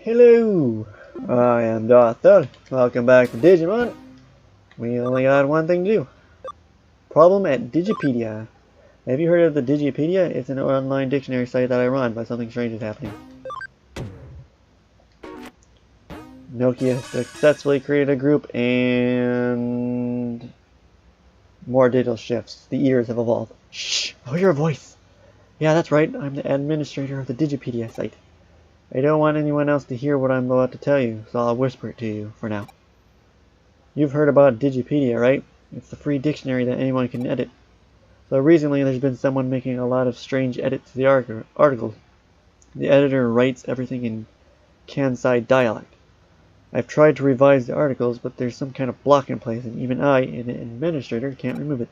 Hello, I am Darth. Welcome back to Digimon. We only got one thing to do. Problem at Digipedia. Have you heard of the Digipedia? It's an online dictionary site that I run, but something strange is happening. Nokia successfully created a group and more digital shifts. The ears have evolved. Shh! I'll hear a voice. Yeah, that's right. I'm the administrator of the Digipedia site. I don't want anyone else to hear what I'm about to tell you, so I'll whisper it to you for now. You've heard about Digipedia, right? It's the free dictionary that anyone can edit. So recently there's been someone making a lot of strange edits to the articles. The editor writes everything in Kansai dialect. I've tried to revise the articles, but there's some kind of block in place, and even I, an administrator, can't remove it.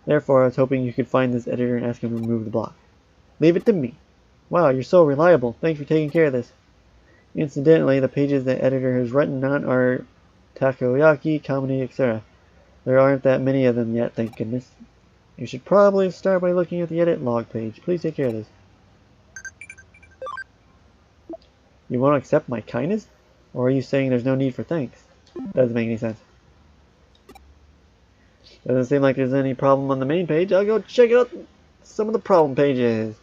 Therefore, I was hoping you could find this editor and ask him to remove the block. Leave it to me. Wow, you're so reliable. Thanks for taking care of this. Incidentally, the pages the editor has written on are takoyaki, comedy, etc. There aren't that many of them yet, thank goodness. You should probably start by looking at the edit log page. Please take care of this. You won't accept my kindness? Or are you saying there's no need for thanks? Doesn't make any sense. Doesn't seem like there's any problem on the main page. I'll go check out some of the problem pages.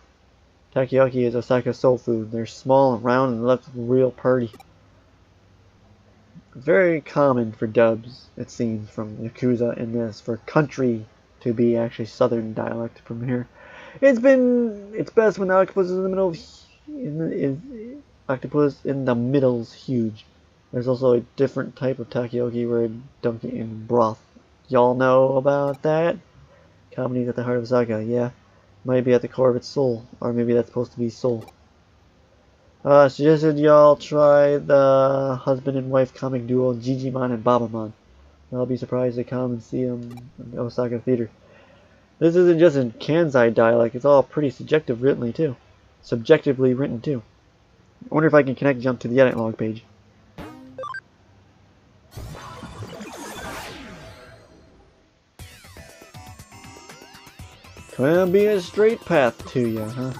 Takoyaki is Osaka's soul food. They're small and round and look real pretty. Very common for dubs, it seems, from Yakuza in this, for country to be actually southern dialect from here. It's best when the octopus is in the middle octopus in the middle's huge. There's also a different type of takoyaki where dunk it in broth. Y'all know about that? Comedy's at the heart of Osaka, yeah. Might be at the core of its soul, or maybe that's supposed to be soul. Suggested y'all try the husband and wife comic duo Digimon and Babamon. I'll be surprised to come and see them in the Osaka theater. This isn't just in Kansai dialect, it's all pretty subjectively written too. I wonder if I can jump to the edit log page. Can be a straight path to you, huh?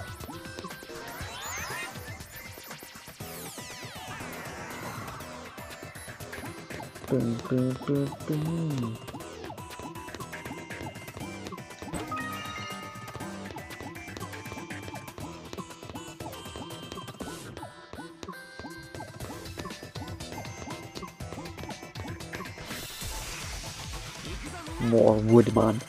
Boom, boom, boom, boom. More Woodman.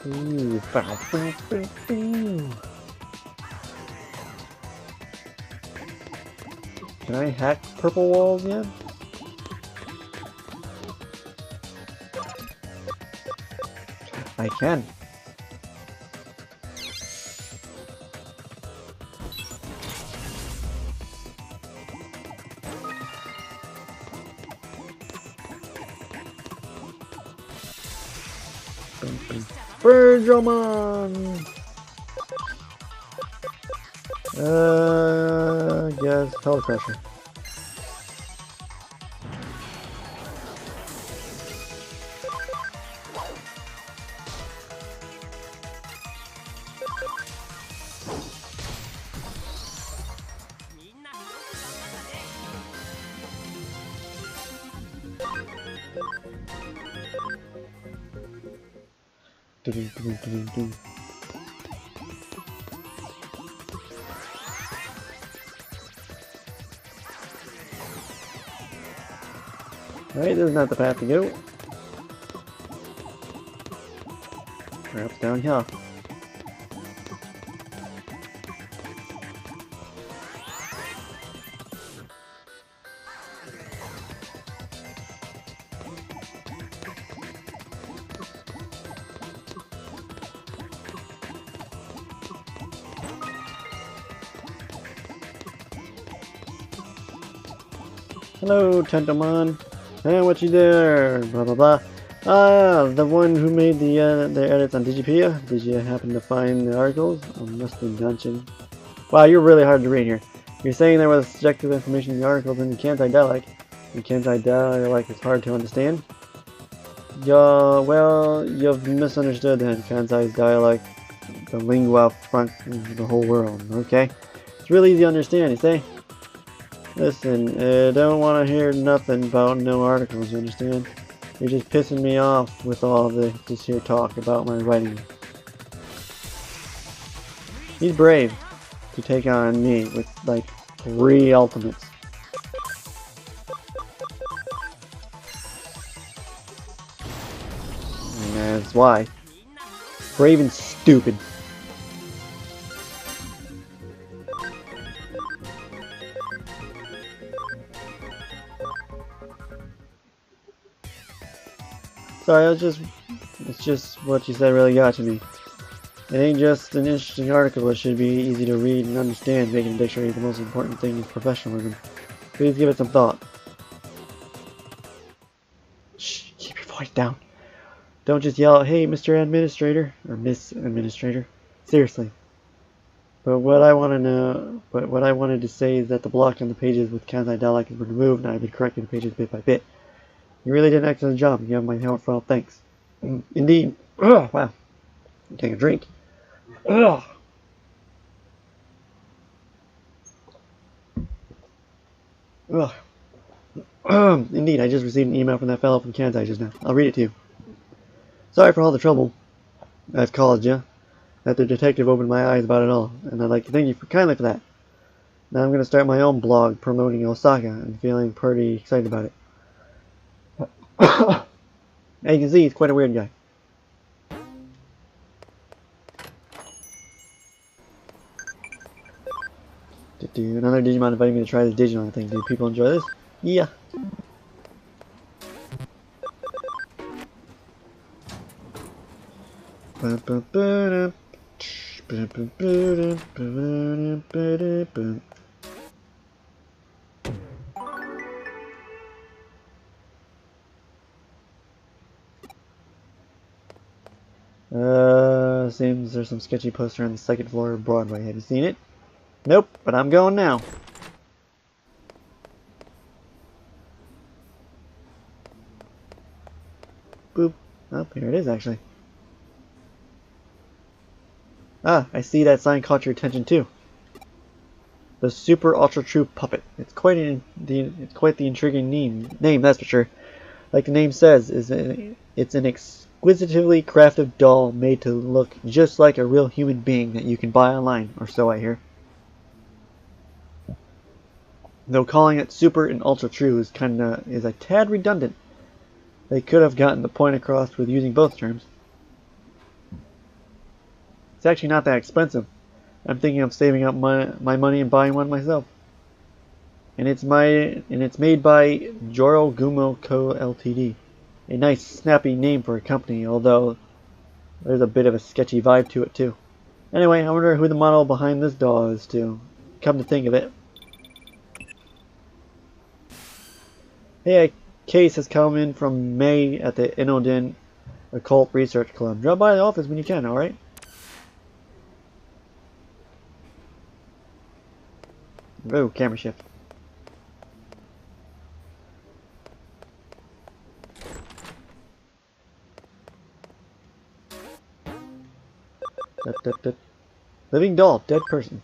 Ooh, bow, bow, bow, bow. Can I hack purple walls yet? I can. Digimon! Yes, Hell Crusher. Alright, this is not the path to go. Perhaps down here. Hello, Tentomon. Hey, what you there? Blah blah blah. Ah, the one who made the edits on Digipedia. Did you happen to find the articles? I must be dungeon. Wow, you're really hard to read here. You're saying there was subjective information in the articles in the Kansai dialect. The Kansai dialect is hard to understand. Yeah, well, you've misunderstood then. Kansai's dialect, the lingua franca of the whole world. Okay, it's really easy to understand. You say. Listen, don't want to hear nothing about no articles, you understand? You're just pissing me off with all this here talk about my writing. He's brave to take on me with, like, 3 ultimates. And that's why. Brave and stupid. Sorry, it's just what you said really got to me. It ain't just an interesting article, it should be easy to read and understand, making a dictionary the most important thing is professionalism. Please give it some thought. Shh, keep your voice down. Don't just yell out, hey, Mr. Administrator, or Miss Administrator. Seriously. But what I wanted to say is that the block on the pages with Kansai dialect has been removed, and I've been correcting the pages bit by bit. You really did an excellent job. You have my heartfelt thanks. Indeed. Ugh, wow. Take a drink. Ugh. Ugh. Indeed, I just received an email from that fellow from Kansai just now. I'll read it to you. Sorry for all the trouble I've caused you. That the detective opened my eyes about it all, and I'd like to thank you kindly for that. Now I'm going to start my own blog promoting Osaka and feeling pretty excited about it. As you can see, he's quite a weird guy. Another Digimon invited me to try this Digimon thing. Do people enjoy this? Yeah. Seems there's some sketchy poster on the 2nd floor of Broadway. Have you seen it? Nope, but I'm going now. Boop. Oh, here it is actually. Ah, I see that sign caught your attention too. The Super Ultra True Puppet. It's quite the intriguing name, that's for sure. Like the name says, it's an exquisitely crafted doll made to look just like a real human being that you can buy online, or so I hear. Though calling it Super and Ultra True is a tad redundant. They could have gotten the point across with using both terms. It's actually not that expensive. I'm thinking of saving up my money and buying one myself. And it's made by Joro Gumo Co. Ltd. A nice, snappy name for a company, although there's a bit of a sketchy vibe to it too. Anyway, I wonder who the model behind this doll is too. Come to think of it. Hey, a case has come in from May at the Inodin Occult Research Club. Drop by the office when you can, alright? Oh, camera shift. Living doll, dead person.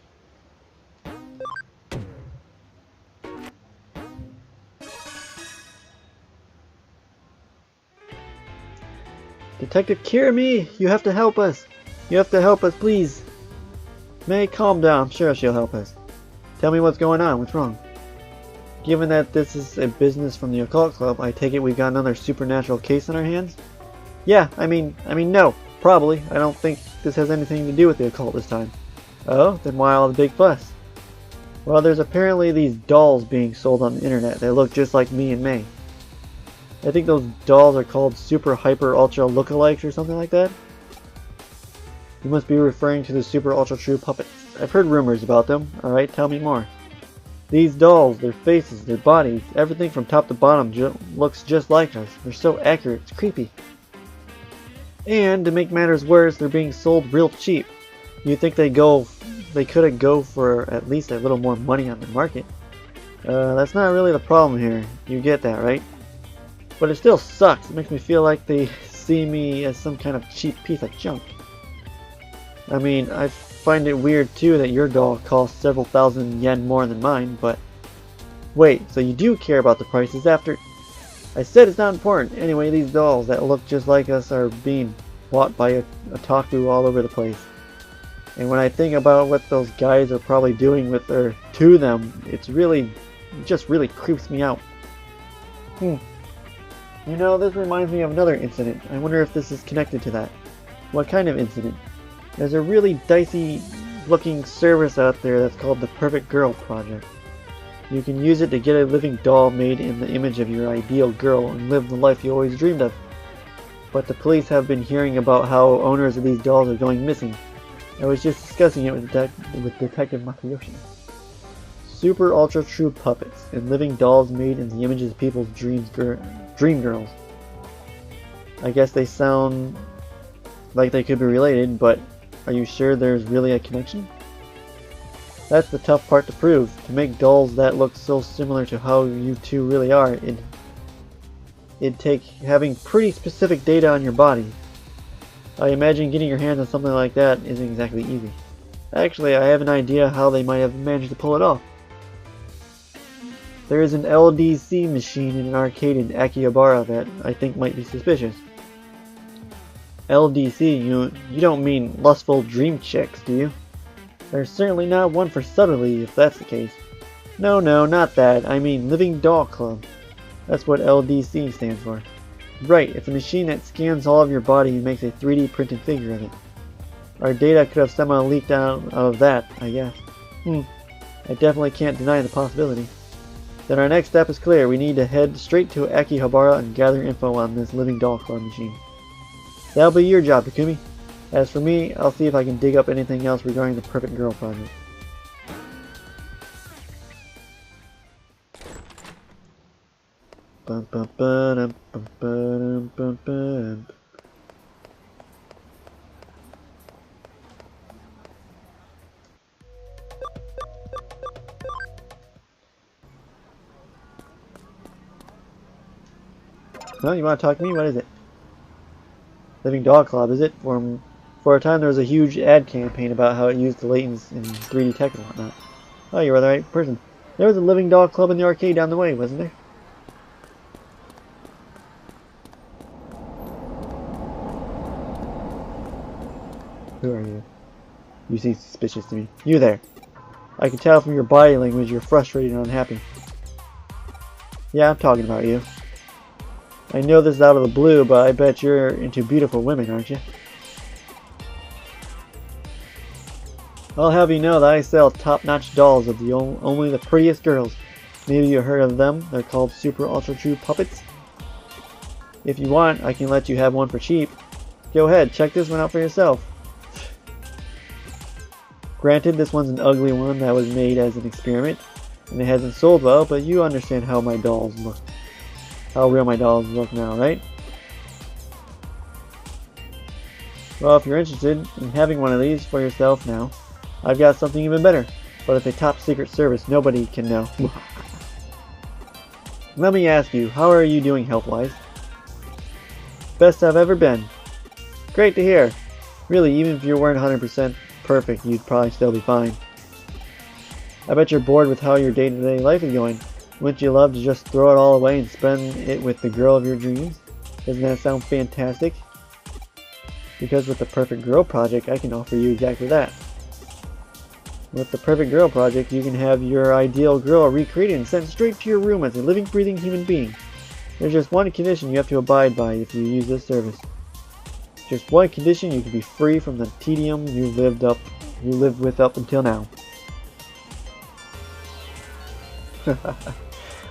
Detective Kirimi, you have to help us. You have to help us, please. May, calm down. I'm sure she'll help us. Tell me what's going on. What's wrong? given that this is a business from the Occult Club, I take it we've got another supernatural case on our hands? Yeah, I mean no, probably. I don't think this has anything to do with the occult this time. Oh, then why all the big fuss? Well, there's apparently these dolls being sold on the internet that look just like me and May. I think those dolls are called Super Hyper Ultra Lookalikes or something like that. You must be referring to the Super Ultra True puppets. I've heard rumors about them. Alright, tell me more. These dolls, their faces, their bodies, everything from top to bottom looks just like us. They're so accurate, it's creepy. And to make matters worse, they're being sold real cheap. You'd think they couldn't go for at least a little more money on the market. That's not really the problem here. You get that, right? But it still sucks. It makes me feel like they see me as some kind of cheap piece of junk. I mean, I find it weird too that your doll costs several thousand yen more than mine, but... Wait, so you do care about the prices after... I said it's not important. Anyway, these dolls that look just like us are being bought by a otaku all over the place. And when I think about what those guys are probably doing with their to them, it just really creeps me out. You know, this reminds me of another incident. I wonder if this is connected to that. What kind of incident? There's a really dicey looking service out there that's called the Perfect Girl Project. You can use it to get a living doll made in the image of your ideal girl and live the life you always dreamed of. But the police have been hearing about how owners of these dolls are going missing. I was just discussing it with Detective Masayoshi. Super ultra true puppets and living dolls made in the images of people's dream girls. I guess they sound like they could be related, but are you sure there's really a connection? That's the tough part to prove. To make dolls that look so similar to how you two really are, it'd take having pretty specific data on your body. I imagine getting your hands on something like that isn't exactly easy. Actually, I have an idea how they might have managed to pull it off. There is an LDC machine in an arcade in Akihabara that I think might be suspicious. LDC, you don't mean lustful dream chicks, do you? There's certainly not one for subtlety, if that's the case. No, not that. I mean Living Doll Club. That's what LDC stands for. Right, it's a machine that scans all of your body and makes a 3D printed figure of it. Our data could have somehow leaked out of that, I guess. I definitely can't deny the possibility. Then our next step is clear. We need to head straight to Akihabara and gather info on this Living Doll Club machine. That'll be your job, Takumi. As for me, I'll see if I can dig up anything else regarding the Perfect Girl Project. Well, you want to talk to me? What is it? Living Doll Club, is it? For a time there was a huge ad campaign about how it used the latents in 3D tech and whatnot. Oh, you were the right person. There was a Living Doll Club in the arcade down the way, wasn't there? Who are you? You seem suspicious to me. You there. I can tell from your body language you're frustrated and unhappy. Yeah, I'm talking about you. I know this is out of the blue, but I bet you're into beautiful women, aren't you? I'll have you know that I sell top-notch dolls of only the prettiest girls. Maybe you heard of them. They're called Super Ultra True Puppets. If you want, I can let you have one for cheap. Go ahead, check this one out for yourself. Granted, this one's an ugly one that was made as an experiment, and it hasn't sold well, but you understand how my dolls look. How real my dolls look now, right? Well, if you're interested in having one of these for yourself now, I've got something even better, but it's a top secret service nobody can know. Let me ask you, how are you doing health-wise? Best I've ever been. Great to hear. Really, even if you weren't 100% perfect, you'd probably still be fine. I bet you're bored with how your day-to-day life is going. Wouldn't you love to just throw it all away and spend it with the girl of your dreams? Doesn't that sound fantastic? Because with the Perfect Girl Project, I can offer you exactly that. With the Perfect Girl project, you can have your ideal girl recreated and sent straight to your room as a living, breathing human being. There's just one condition you have to abide by if you use this service. Just one condition: you can be free from the tedium you lived with up until now.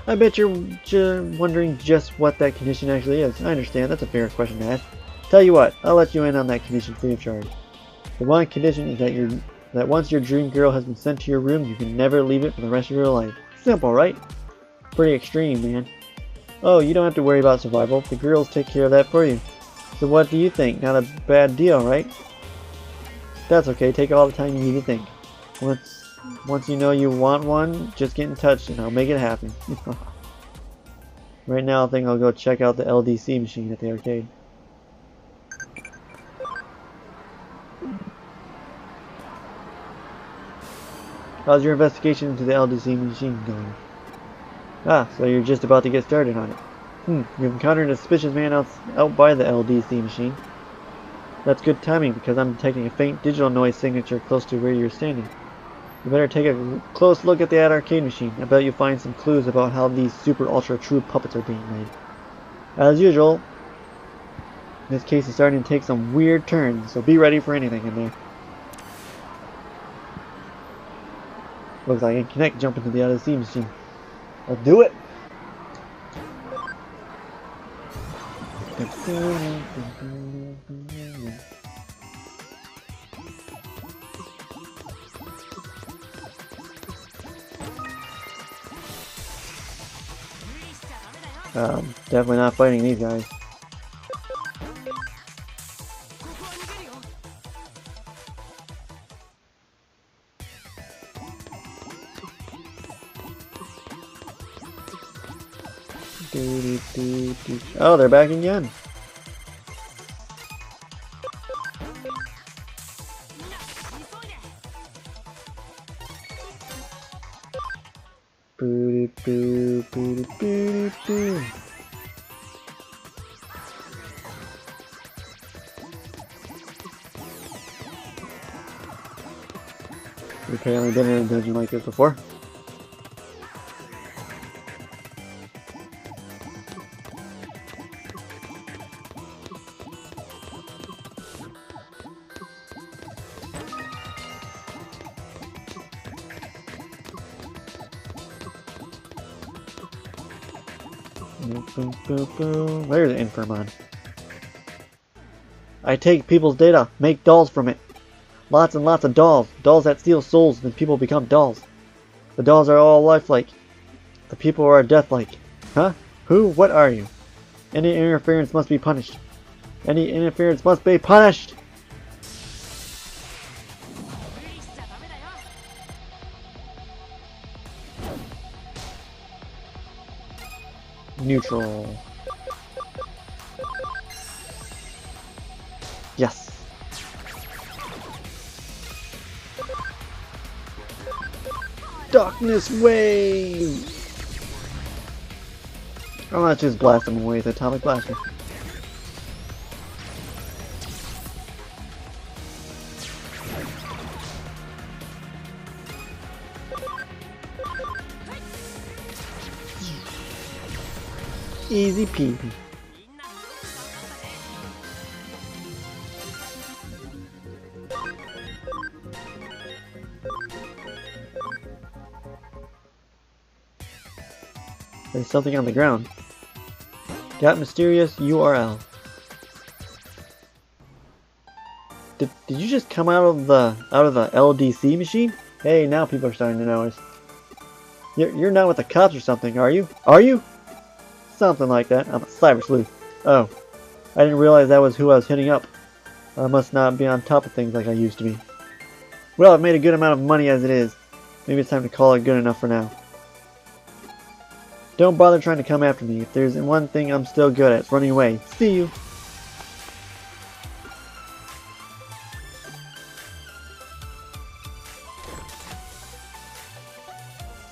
I bet you're wondering just what that condition actually is. I understand, that's a fair question to ask. Tell you what, I'll let you in on that condition free of charge. The one condition is that once your dream girl has been sent to your room, you can never leave it for the rest of your life. Simple, right? Pretty extreme, man. Oh, you don't have to worry about survival. The girls take care of that for you. So what do you think? Not a bad deal, right? That's okay. Take all the time you need to think. Once you know you want one, just get in touch and I'll make it happen. Right now I think I'll go check out the LDC machine at the arcade. How's your investigation into the LDC machine going? Ah, so you're just about to get started on it. You've encountered a suspicious man out by the LDC machine. That's good timing because I'm detecting a faint digital noise signature close to where you're standing. You better take a close look at that arcade machine. I bet you'll find some clues about how these super ultra true puppets are being made. As usual, this case is starting to take some weird turns, so be ready for anything in there. Looks like I can connect jump into the LDC machine. Let's do it! Definitely not fighting these guys. Oh, they're back again. We've apparently been in a dungeon like this before. There's Infirmon. I take people's data, make dolls from it. Lots and lots of dolls. Dolls that steal souls, then people become dolls. The dolls are all lifelike. The people are deathlike. Huh? Who? What are you? Any interference must be punished. Any interference must be punished! Neutral. Yes. Darkness wave. Oh, let's just blast him away with Atomic Blaster. Easy peasy. There's something on the ground. Got mysterious URL. Did you just come out of the LDC machine? Hey, now people are starting to notice. You're not with the cops or something, are you? Are you? Something like that. I'm a cyber sleuth. Oh, I didn't realize that was who I was hitting up. I must not be on top of things like I used to be. Well, I've made a good amount of money as it is. Maybe it's time to call it good enough for now. Don't bother trying to come after me. If there's one thing I'm still good at, it's running away. See you!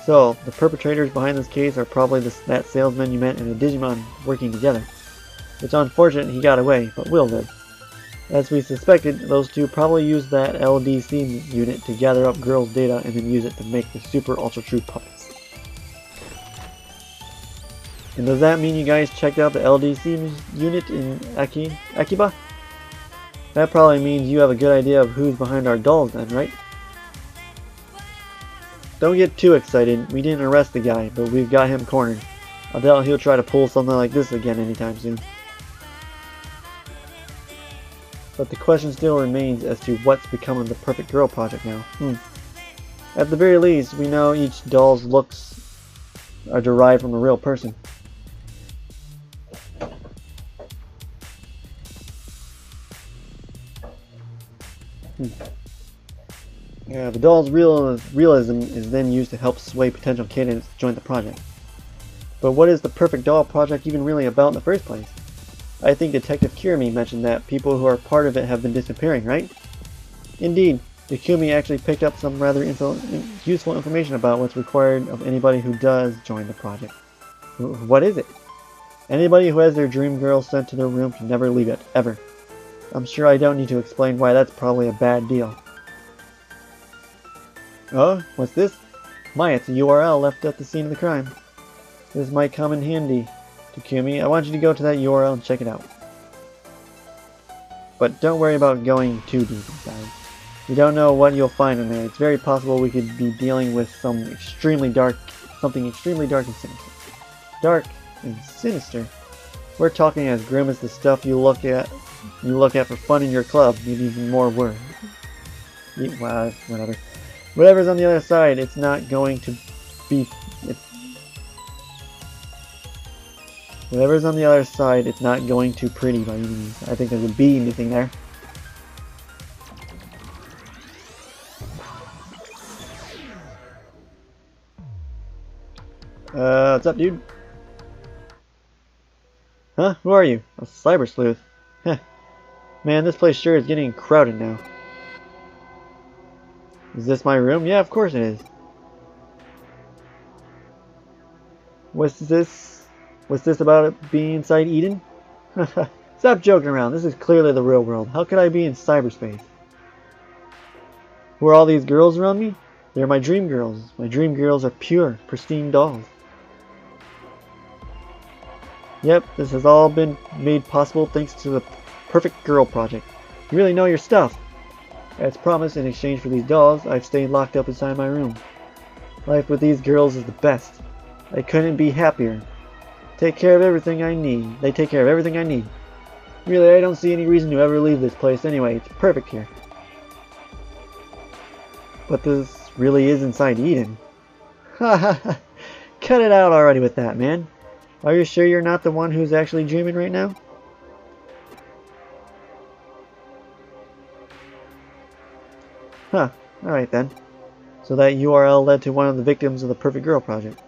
So, the perpetrators behind this case are probably that salesman you met and a Digimon working together. It's unfortunate he got away, but we'll live. As we suspected, those two probably used that LDC unit to gather up girls' data and then use it to make the super ultra true puppets. And does that mean you guys checked out the LDC unit in Akiba? That probably means you have a good idea of who's behind our dolls then, right? Don't get too excited. We didn't arrest the guy, but we've got him cornered. I doubt he'll try to pull something like this again anytime soon. But the question still remains as to what's becoming the Perfect Girl project now. At the very least, we know each doll's looks are derived from a real person. Yeah, the doll's realism is then used to help sway potential candidates to join the project. But what is the Perfect Doll project even really about in the first place? I think Detective Kirimi mentioned that people who are part of it have been disappearing, right? Indeed, Takumi actually picked up some rather useful information about what's required of anybody who does join the project. What is it? Anybody who has their dream girl sent to their room can never leave it, ever. I'm sure I don't need to explain why that's probably a bad deal. Oh, what's this? My, it's a URL left at the scene of the crime. This might come in handy, Takumi. I want you to go to that URL and check it out. But don't worry about going too deep inside. You don't know what you'll find in there. It's very possible we could be dealing with something extremely dark and sinister. Dark and sinister? We're talking as grim as the stuff you look at for fun in your club. Need even more words. Well, whatever. Whatever's on the other side, it's not going to be... Whatever's on the other side, it's not going too pretty by any means. I think there's a bee missing there. What's up, dude? Huh? Who are you? A cyber sleuth. Heh. Man, this place sure is getting crowded now. Is this my room? Yeah, of course it is. What's this about it being inside Eden? Stop joking around. This is clearly the real world. How could I be in cyberspace? Who are all these girls around me? They're my dream girls. My dream girls are pure, pristine dolls. Yep, this has all been made possible thanks to the Perfect Girl project. You really know your stuff. As promised, in exchange for these dolls, I've stayed locked up inside my room. Life with these girls is the best. I couldn't be happier. Take care of everything I need. They take care of everything I need. Really, I don't see any reason to ever leave this place anyway. It's perfect here. But this really is inside Eden. Haha. Cut it out already with that, man. Are you sure you're not the one who's actually dreaming right now? Huh. Alright then. So that URL led to one of the victims of the Perfect Girl project.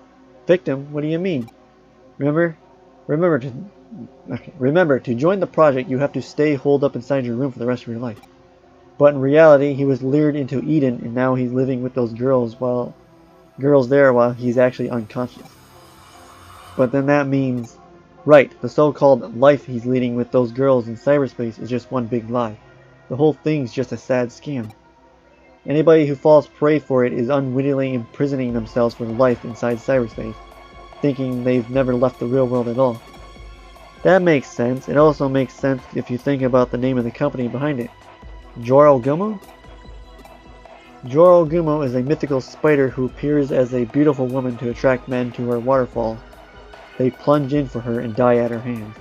Victim? What do you mean? Remember to join the project you have to stay holed up inside your room for the rest of your life. But in reality, he was lured into Eden and now he's living with those girls there while he's actually unconscious. But then that means, right, the so-called life he's leading with those girls in cyberspace is just one big lie. The whole thing's just a sad scam. Anybody who falls prey for it is unwittingly imprisoning themselves for life inside cyberspace, thinking they've never left the real world at all. That makes sense. It also makes sense if you think about the name of the company behind it. Joro Gumo? Joro Gumo is a mythical spider who appears as a beautiful woman to attract men to her waterfall. They plunge in for her and die at her hands.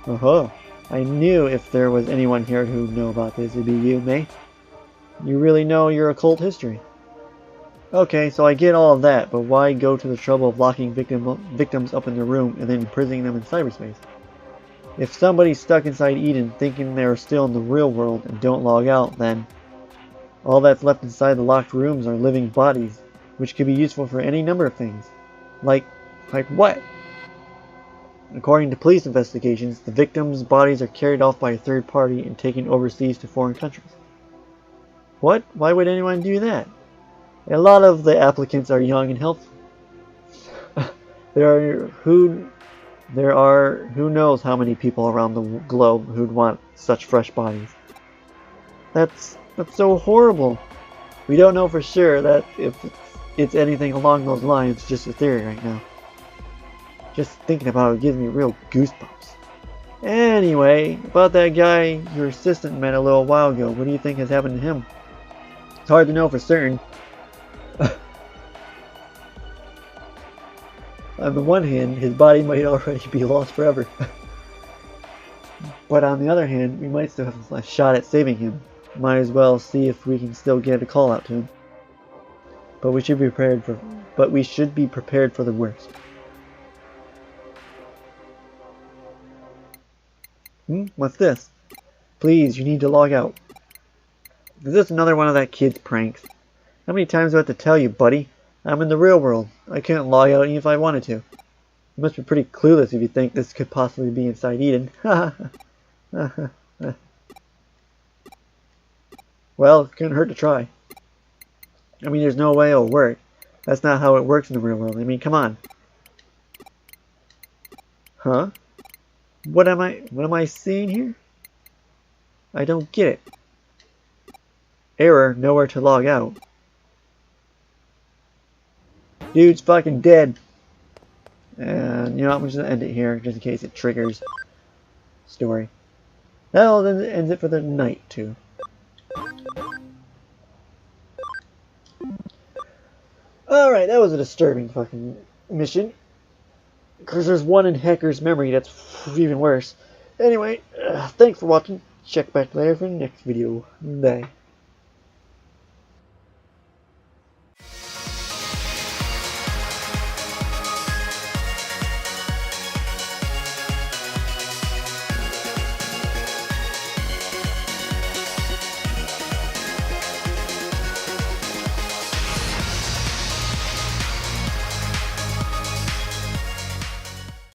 Oh-ho! I knew if there was anyone here who would know about this, it'd be you, May. You really know your occult history. Okay, so I get all of that, but why go to the trouble of locking victims up in their room and then imprisoning them in cyberspace? If somebody's stuck inside Eden thinking they're still in the real world and don't log out, then all that's left inside the locked rooms are living bodies, which could be useful for any number of things. Like what? According to police investigations, the victims' bodies are carried off by a third party and taken overseas to foreign countries. What? Why would anyone do that? A lot of the applicants are young and healthy. There are who knows how many people around the globe who'd want such fresh bodies. That's so horrible. We don't know for sure that if it's anything along those lines, just a theory right now. Just thinking about it gives me real goosebumps. Anyway, about that guy your assistant met a little while ago, what do you think has happened to him? It's hard to know for certain. On the one hand, his body might already be lost forever. But on the other hand, we might still have a shot at saving him. Might as well see if we can still get a call out to him. But we should be prepared for the worst. What's this? Please, you need to log out. Is this another one of that kid's pranks? How many times do I have to tell you, buddy? I'm in the real world. I couldn't log out even if I wanted to. You must be pretty clueless if you think this could possibly be inside Eden. Well, it couldn't hurt to try. I mean, there's no way it'll work. That's not how it works in the real world. I mean, come on. Huh? What am I seeing here? I don't get it. Error, nowhere to log out. Dude's fucking dead. And you know what, I'm just gonna end it here just in case it triggers story. That'll end it for the night too. Alright, that was a disturbing fucking mission. Because there's one in Hacker's memory that's even worse. Anyway, thanks for watching. Check back later for the next video. Bye.